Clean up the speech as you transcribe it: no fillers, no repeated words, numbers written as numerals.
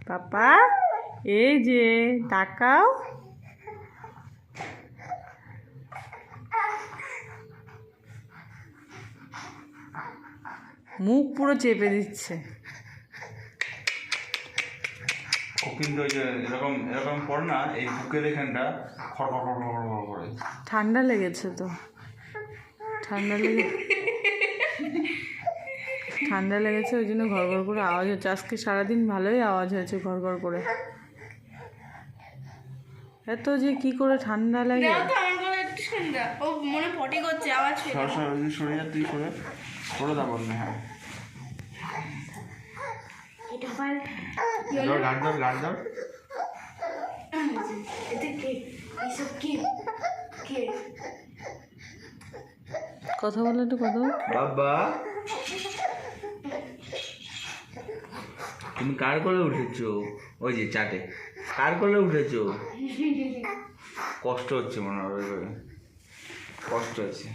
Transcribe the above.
পাপা এই যে তাকাও। মুখ পুরো চেপে দিচ্ছে। ও কিন্তু ওই যে এরকম এরকম পড়ে না, এই বুকের এখানটা খড় করে। ঠান্ডা লেগেছে তো, ঠান্ডা লেগেছে ওই জন্য ঘর ঘর করে আওয়াজ হচ্ছে। আজকে সারাদিন ভালোই আওয়াজ হয়েছে ঘর ঘর করে। এত যে কি করে ঠান্ডা লাগে। ও মনে পটি করছে আওয়াজ সরে যা, তুই সরে দাবন না। হ্যাঁ এটা আবার গাড় ধর। এতে কে এইসব কে কে কথা বলে একটু কথা বল। বাবা তুমি কার কোলে উঠেছো? ওই যে চাটে কার কোলে উঠেছো? কষ্ট হচ্ছে মনে হয়, কষ্ট হচ্ছে।